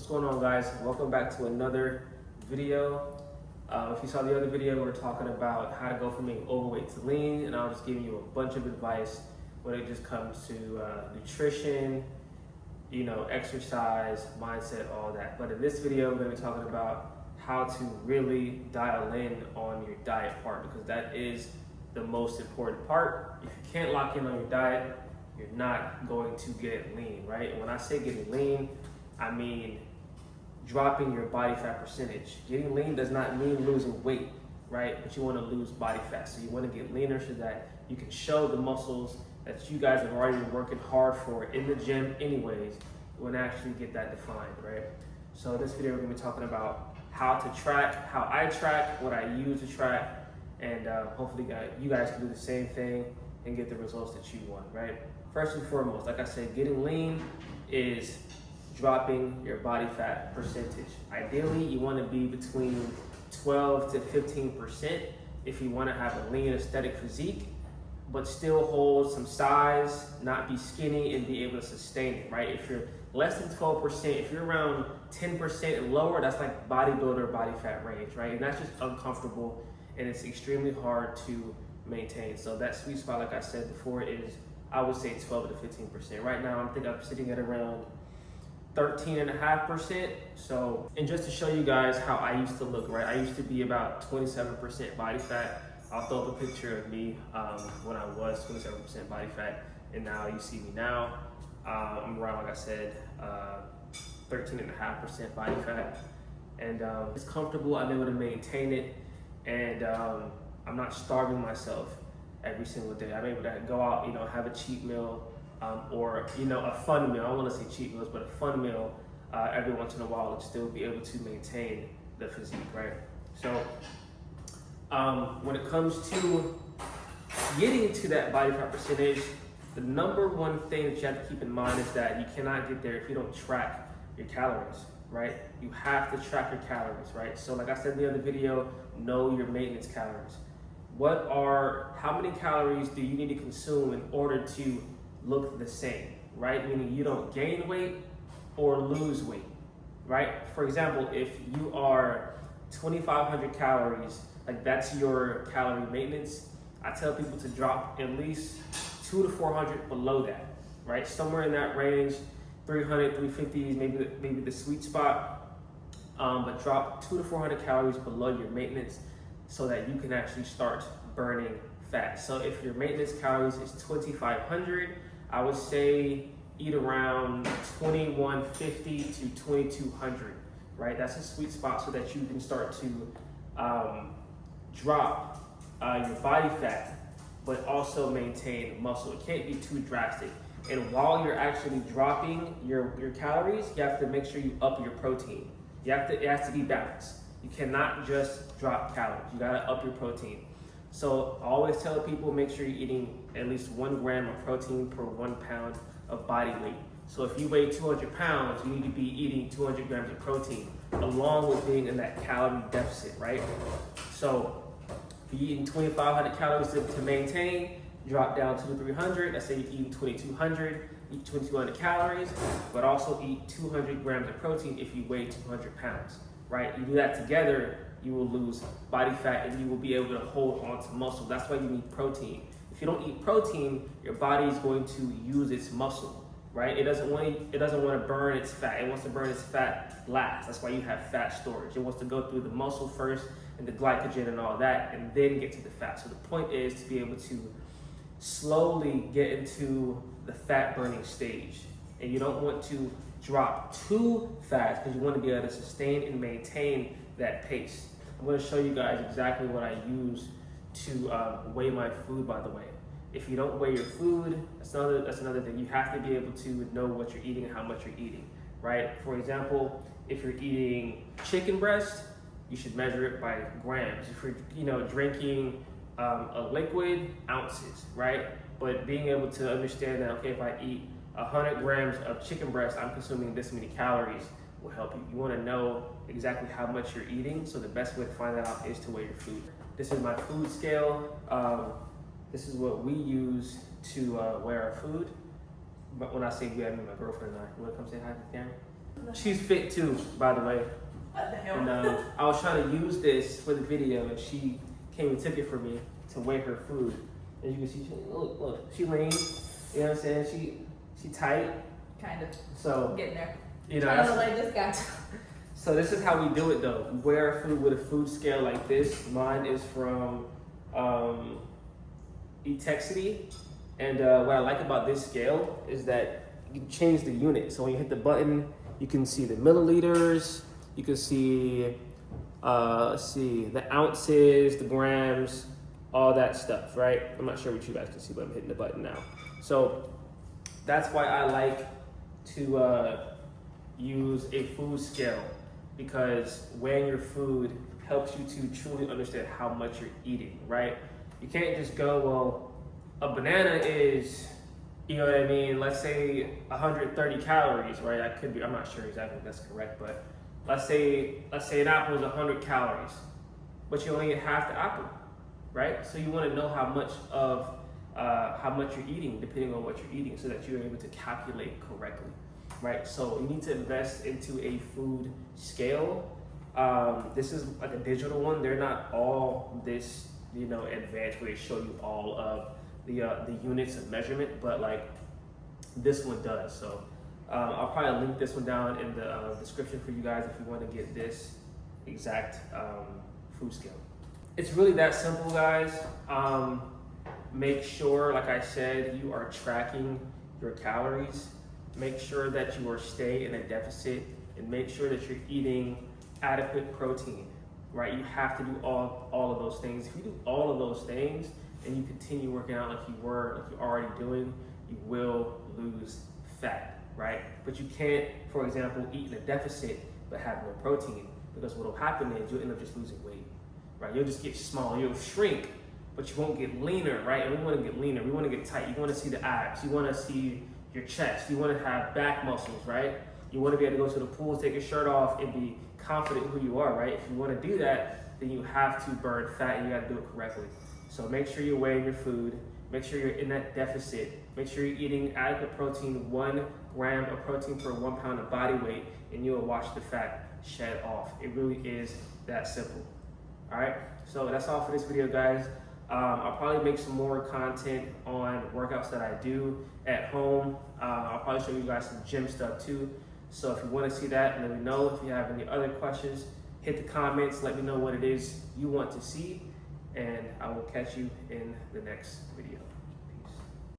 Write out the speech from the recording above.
going on, guys? Welcome back to another video. If you saw the other video, we were talking about how to go from being overweight to lean, and I was just giving you a bunch of advice when it just comes to nutrition, exercise, mindset, all that. But in this video, we're going to be talking about how to really dial in on your diet part, because that is the most important part. If you can't lock in on your diet, you're not going to get lean, right? And when I say getting lean, I mean dropping your body fat percentage. Getting lean does not mean losing weight, right? But you want to lose body fat. So you want to get leaner so that you can show the muscles that you guys have already been working hard for in the gym anyways. You want to actually get that defined, right? So in this video, we're going to be talking about how to track, how I track, what I use to track, and hopefully you guys can do the same thing and get the results that you want, right? First and foremost, like I said, getting lean is dropping your body fat percentage. Ideally, you want to be between 12 to 15% if you want to have a lean aesthetic physique, but still hold some size, not be skinny, and be able to sustain it, right? If you're less than 12%, if you're around 10% and lower, that's like bodybuilder body fat range, right? And that's just uncomfortable, and it's extremely hard to maintain. So that sweet spot, like I said before, is, I would say, 12 to 15%. Right now, I think I'm sitting at around 13.5%. So, and just to show you guys how I used to look, right? I used to be about 27% body fat. I'll throw up a picture of me when I was 27% body fat, and now you see me now. I'm around, like I said, 13.5% body fat, and it's comfortable. I'm able to maintain it, and I'm not starving myself every single day. I'm able to go out, have a cheat meal, or a fun meal. I don't want to say cheat meals, but a fun meal every once in a while, and still be able to maintain the physique, right? So when it comes to getting to that body fat percentage, the number one thing that you have to keep in mind is that you cannot get there if you don't track your calories, right? You have to track your calories, right? So like I said in the other video, know your maintenance calories. How many calories do you need to consume in order to look the same, right? Meaning you don't gain weight or lose weight, right? For example, if you are 2,500 calories, like that's your calorie maintenance, I tell people to drop at least 200 to 400 below that, right? Somewhere in that range, 300, 350 is maybe the sweet spot, but drop 200 to 400 calories below your maintenance so that you can actually start burning fat. So if your maintenance calories is 2,500, I would say eat around 2,150 to 2,200, right? That's a sweet spot so that you can start to drop your body fat, but also maintain muscle. It can't be too drastic. And while you're actually dropping your calories, you have to make sure you up your protein. It has to be balanced. You cannot just drop calories. You gotta up your protein. So I always tell people, make sure you're eating at least 1 gram of protein per 1 pound of body weight. So if you weigh 200 pounds, you need to be eating 200 grams of protein, along with being in that calorie deficit, right? So if you're eating 2,500 calories to maintain, drop down to 300. Let's say you're eating 2,200, eat 2,200 calories, but also eat 200 grams of protein if you weigh 200 pounds, right? You do that together, you will lose body fat and you will be able to hold on to muscle. That's why you need protein. If you don't eat protein, your body is going to use its muscle, right? It doesn't want to burn its fat. It wants to burn its fat last. That's why you have fat storage. It wants to go through the muscle first and the glycogen and all that, and then get to the fat. So the point is to be able to slowly get into the fat burning stage. And you don't want to drop too fast because you want to be able to sustain and maintain that pace. I'm going to show you guys exactly what I use to weigh my food, by the way. If you don't weigh your food, that's another thing. You have to be able to know what you're eating and how much you're eating, right? For example, if you're eating chicken breast, you should measure it by grams. If you're drinking a liquid, ounces, right? But being able to understand that, okay, if I eat 100 grams of chicken breast, I'm consuming this many calories, will help you. You want to know exactly how much you're eating, so the best way to find that out is to weigh your food. This is my food scale. This is what we use to weigh our food. But when I say we, I mean my girlfriend and I. You want to come say hi to the camera? She's fit too, by the way. What the hell? And I was trying to use this for the video, and she came and took it from me to weigh her food. As you can see, look, she lean. You know what I'm saying? She tight. Kind of. So Getting there. you know. Trying to like this guy. So this is how we do it though. We weigh our food with a food scale like this. Mine is from Etexity. And what I like about this scale is that you can change the unit. So when you hit the button, you can see the milliliters, you can see, let's see, the ounces, the grams, all that stuff, right? I'm not sure what you guys can see, but I'm hitting the button now. So that's why I like to use a food scale, because weighing your food helps you to truly understand how much you're eating, right? You can't just go, well, a banana is, you know what I mean, let's say 130 calories, right? I could be, I'm not sure exactly if that's correct, but let's say an apple is 100 calories, but you only eat half the apple, right? So you want to know how much you're eating depending on what you're eating, so that you're able to calculate correctly, right? So you need to invest into a food scale. This is like a digital one. They're not all this, you know, advanced where they show you all of the units of measurement, but like this one does. So I'll probably link this one down in the description for you guys if you want to get this exact food scale. It's really that simple, guys. Make sure, like I said, you are tracking your calories. Make sure that you are staying in a deficit, and make sure that you're eating adequate protein, right? You have to do all of those things. If you do all of those things and you continue working out like you're already doing, you will lose fat, right? But you can't, for example, eat in a deficit but have no protein, because what will happen is you'll end up just losing weight, right? You'll just get small, you'll shrink, but you won't get leaner, right? And we want to get leaner, we want to get tight, you want to see the abs, you want to see your chest, you want to have back muscles, right? You want to be able to go to the pool, take your shirt off, and be confident in who you are, right? If you want to do that, then you have to burn fat, and you got to do it correctly. So make sure you're weighing your food, make sure you're in that deficit, make sure you're eating adequate protein, 1 gram of protein per 1 pound of body weight, and you'll watch the fat shed off. It really is that simple. All right, so that's all for this video, guys. I'll probably make some more content on workouts that I do at home. I'll probably show you guys some gym stuff too. So if you want to see that, let me know. If you have any other questions, hit the comments, let me know what it is you want to see, and I will catch you in the next video.